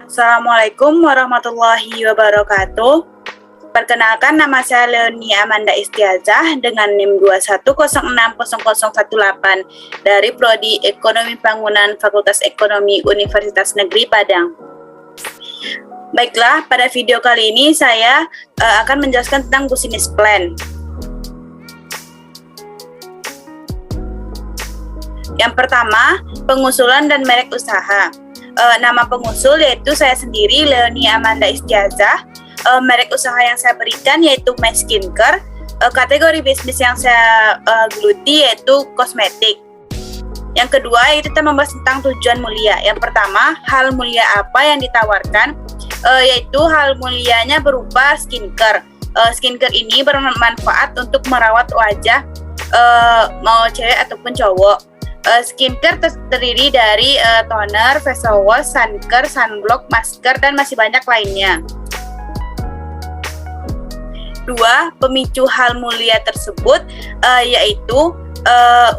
Assalamualaikum warahmatullahi wabarakatuh. Perkenalkan, nama saya Leonie Amanda Istiazah dengan NIM 210600018 dari Prodi Ekonomi Bangunan Fakultas Ekonomi Universitas Negeri Padang. Baiklah, pada video kali ini saya akan menjelaskan tentang business plan. Yang pertama, pengusulan dan merek usaha. Nama pengusul yaitu saya sendiri, Leonie Amanda Istiazah. Merek usaha yang saya berikan yaitu My Skincare. Kategori bisnis yang saya geluti yaitu kosmetik. Yang kedua yaitu kita membahas tentang tujuan mulia. Yang pertama, hal mulia apa yang ditawarkan? Yaitu hal mulianya berupa skincare. Skincare ini bermanfaat untuk merawat wajah mau cewek ataupun cowok. Skincare terdiri dari toner, facial wash, suncare, sunblock, masker, dan masih banyak lainnya. 2. Pemicu hal mulia tersebut yaitu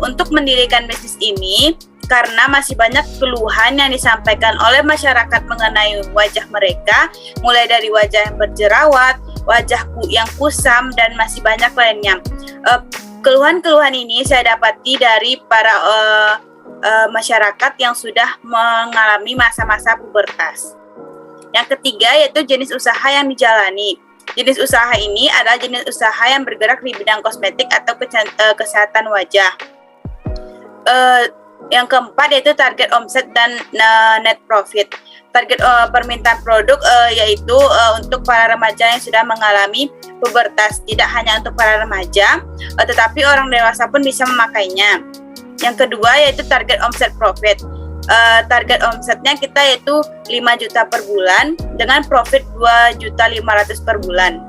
untuk mendirikan bisnis ini karena masih banyak keluhan yang disampaikan oleh masyarakat mengenai wajah mereka, mulai dari wajah yang berjerawat, wajah yang kusam, dan masih banyak lainnya. Keluhan-keluhan ini saya dapati dari para masyarakat yang sudah mengalami masa-masa pubertas. Yang ketiga yaitu jenis usaha yang dijalani. Jenis usaha ini adalah jenis usaha yang bergerak di bidang kosmetik atau kesehatan wajah. Yang keempat yaitu target omset dan net profit. Target permintaan produk yaitu untuk para remaja yang sudah mengalami pubertas, tidak hanya untuk para remaja, tetapi orang dewasa pun bisa memakainya. Yang kedua yaitu target omset profit. Target omsetnya kita yaitu 5 juta per bulan dengan profit 2.500.000 per bulan.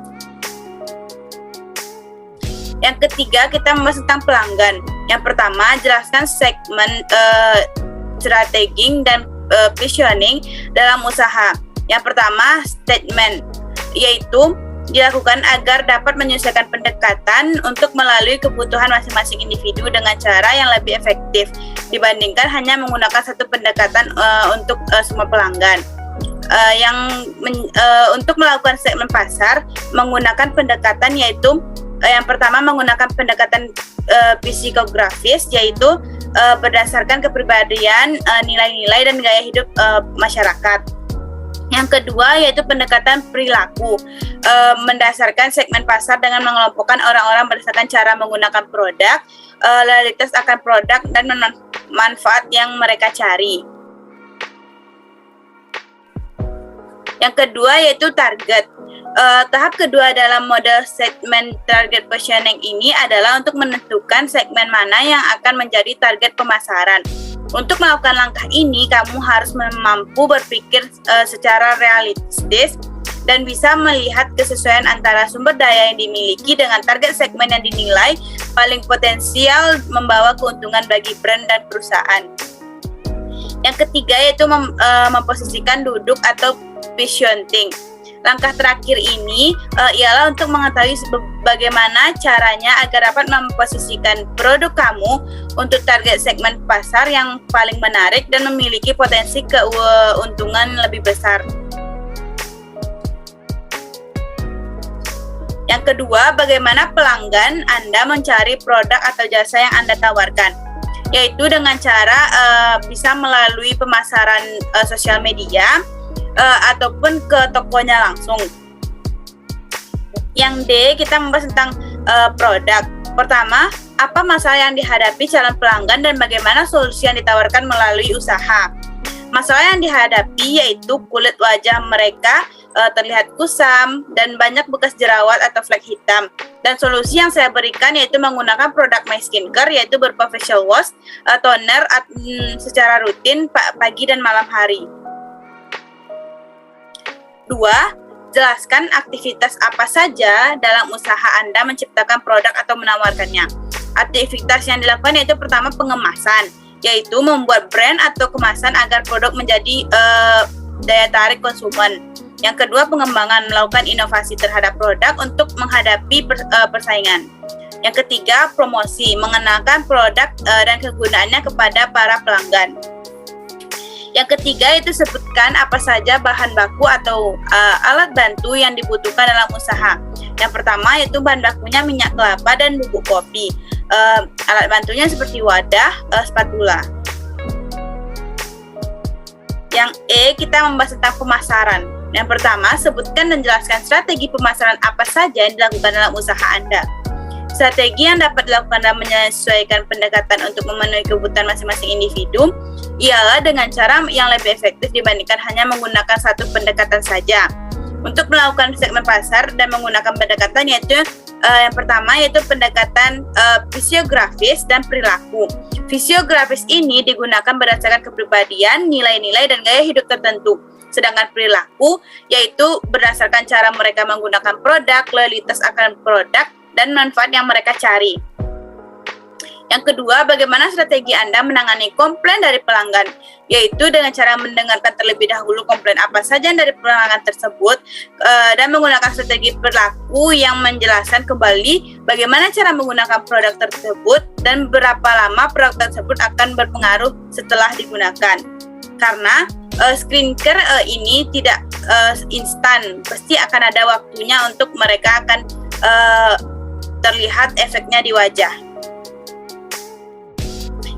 Yang ketiga kita membahas tentang pelanggan. Yang pertama, jelaskan segmen strategi dan positioning dalam usaha. Yang pertama, statement, yaitu dilakukan agar dapat menyelesaikan pendekatan untuk melalui kebutuhan masing-masing individu dengan cara yang lebih efektif dibandingkan hanya menggunakan satu pendekatan untuk semua pelanggan. Untuk melakukan segmen pasar menggunakan pendekatan yaitu yang pertama menggunakan pendekatan psikografis, yaitu berdasarkan kepribadian, nilai-nilai dan gaya hidup masyarakat. Yang kedua yaitu pendekatan perilaku, mendasarkan segmen pasar dengan mengelompokkan orang-orang berdasarkan cara menggunakan produk, loyalitas akan produk, dan manfaat yang mereka cari. Yang kedua yaitu target. Tahap kedua dalam model segmen target positioning ini adalah untuk menentukan segmen mana yang akan menjadi target pemasaran. Untuk melakukan langkah ini, kamu harus mampu berpikir secara realistis dan bisa melihat kesesuaian antara sumber daya yang dimiliki dengan target segmen yang dinilai paling potensial membawa keuntungan bagi brand dan perusahaan. Yang ketiga yaitu memposisikan duduk atau positioning. Langkah terakhir ini ialah untuk mengetahui bagaimana caranya agar dapat memposisikan produk kamu untuk target segmen pasar yang paling menarik dan memiliki potensi keuntungan lebih besar. Yang kedua, bagaimana pelanggan Anda mencari produk atau jasa yang Anda tawarkan, yaitu dengan cara bisa melalui pemasaran sosial media, ataupun ke tokonya langsung. Yang D, kita membahas tentang produk. Pertama, apa masalah yang dihadapi calon pelanggan dan bagaimana solusi yang ditawarkan melalui usaha. Masalah yang dihadapi yaitu kulit wajah mereka terlihat kusam dan banyak bekas jerawat atau flek hitam. Dan solusi yang saya berikan yaitu menggunakan produk My Skincare, yaitu berupa facial wash, toner secara rutin pagi dan malam hari. 2. Jelaskan aktivitas apa saja dalam usaha Anda menciptakan produk atau menawarkannya. Aktivitas yang dilakukan yaitu pertama pengemasan, yaitu membuat brand atau kemasan agar produk menjadi daya tarik konsumen. Yang kedua, pengembangan, melakukan inovasi terhadap produk untuk menghadapi persaingan. Yang ketiga, promosi, mengenalkan produk dan kegunaannya kepada para pelanggan. Yang ketiga itu sebutkan apa saja bahan baku atau alat bantu yang dibutuhkan dalam usaha. Yang pertama yaitu bahan bakunya minyak kelapa dan bubuk kopi. Alat bantunya seperti wadah, spatula. Yang kita membahas tentang pemasaran. Yang pertama, sebutkan dan jelaskan strategi pemasaran apa saja yang dilakukan dalam usaha Anda. Strategi yang dapat dilakukan dalam menyesuaikan pendekatan untuk memenuhi kebutuhan masing-masing individu ialah dengan cara yang lebih efektif dibandingkan hanya menggunakan satu pendekatan saja. Untuk melakukan segmen pasar dan menggunakan pendekatan yaitu yang pertama yaitu pendekatan fisiografis dan perilaku. Fisiografis ini digunakan berdasarkan kepribadian, nilai-nilai, dan gaya hidup tertentu. Sedangkan perilaku yaitu berdasarkan cara mereka menggunakan produk, loyalitas akan produk, dan manfaat yang mereka cari. Yang kedua, bagaimana strategi Anda menangani komplain dari pelanggan, yaitu dengan cara mendengarkan terlebih dahulu komplain apa saja dari pelanggan tersebut dan menggunakan strategi perilaku yang menjelaskan kembali bagaimana cara menggunakan produk tersebut dan berapa lama produk tersebut akan berpengaruh setelah digunakan. Karena skincare ini tidak instan, pasti akan ada waktunya untuk mereka akan terlihat efeknya di wajah.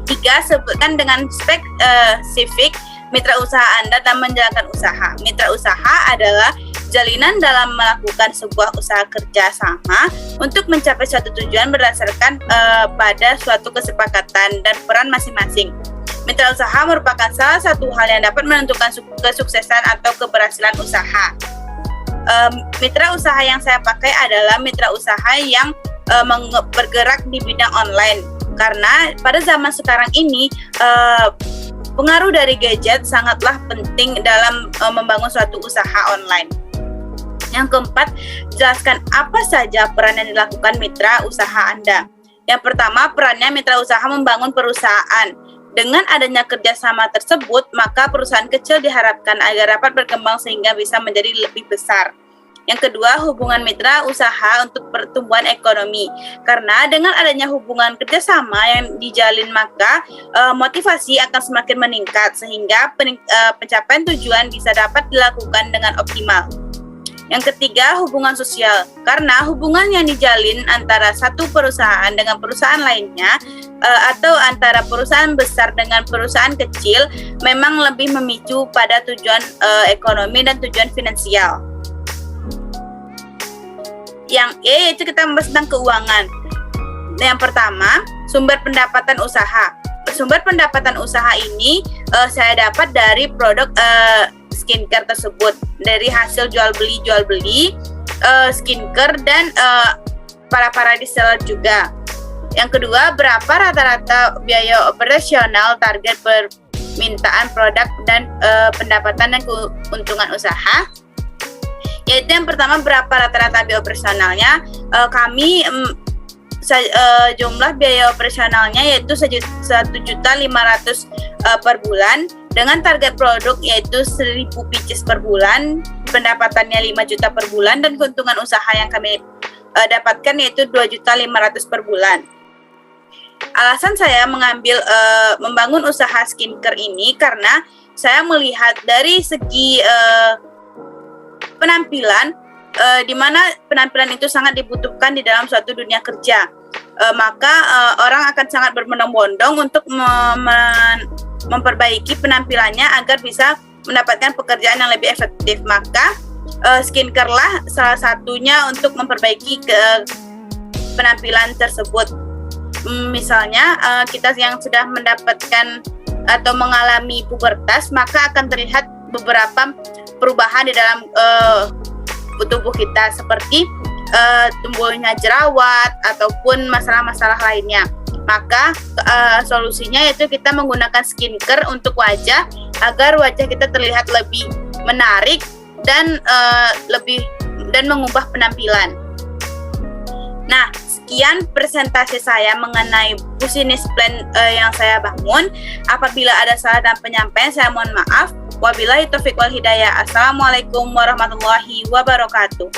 3. Sebutkan dengan spesifik mitra usaha Anda dalam menjalankan usaha. Mitra usaha adalah jalinan dalam melakukan sebuah usaha kerja sama untuk mencapai suatu tujuan berdasarkan pada suatu kesepakatan dan peran masing-masing. Mitra usaha merupakan salah satu hal yang dapat menentukan kesuksesan atau keberhasilan usaha. Mitra usaha yang saya pakai adalah mitra usaha yang bergerak di bidang online. Karena pada zaman sekarang ini pengaruh dari gadget sangatlah penting dalam membangun suatu usaha online. Yang keempat, jelaskan apa saja peran yang dilakukan mitra usaha Anda. Yang pertama, perannya mitra usaha membangun perusahaan. Dengan adanya kerjasama tersebut, maka perusahaan kecil diharapkan agar dapat berkembang sehingga bisa menjadi lebih besar. Yang kedua, hubungan mitra usaha untuk pertumbuhan ekonomi. Karena dengan adanya hubungan kerjasama yang dijalin, maka motivasi akan semakin meningkat sehingga pencapaian tujuan bisa dapat dilakukan dengan optimal. Yang ketiga, hubungan sosial. Karena hubungan yang dijalin antara satu perusahaan dengan perusahaan lainnya atau antara perusahaan besar dengan perusahaan kecil memang lebih memicu pada tujuan ekonomi dan tujuan finansial. Yang yaitu kita membahas tentang keuangan. Yang pertama, sumber pendapatan usaha. Sumber pendapatan usaha ini saya dapat dari produk skincare tersebut, dari hasil jual beli skincare dan para reseller juga. Yang kedua, berapa rata-rata biaya operasional, target permintaan produk dan pendapatan dan keuntungan usaha. Yaitu yang pertama, berapa rata-rata biaya operasionalnya. Kami jumlah biaya operasionalnya yaitu 1.500.000 per bulan dengan target produk yaitu 1.000 pieces per bulan, pendapatannya 5 juta per bulan, dan keuntungan usaha yang kami dapatkan yaitu 2.500.000 per bulan. Alasan saya mengambil membangun usaha skincare ini karena saya melihat dari segi penampilan, di mana penampilan itu sangat dibutuhkan di dalam suatu dunia kerja. Maka orang akan sangat berbondong-bondong untuk memperbaiki penampilannya agar bisa mendapatkan pekerjaan yang lebih efektif. Maka skincare lah salah satunya untuk memperbaiki penampilan tersebut. Misalnya kita yang sudah mendapatkan atau mengalami pubertas, maka akan terlihat beberapa perubahan di dalam tubuh kita seperti tumbuhnya jerawat ataupun masalah-masalah lainnya. Maka solusinya yaitu kita menggunakan skincare untuk wajah agar wajah kita terlihat lebih menarik dan mengubah penampilan. Nah, sekian presentasi saya mengenai business plan yang saya bangun. Apabila ada salah dalam penyampaian, saya mohon maaf. Wabillahi taufiq wal hidayah. Assalamualaikum warahmatullahi wabarakatuh.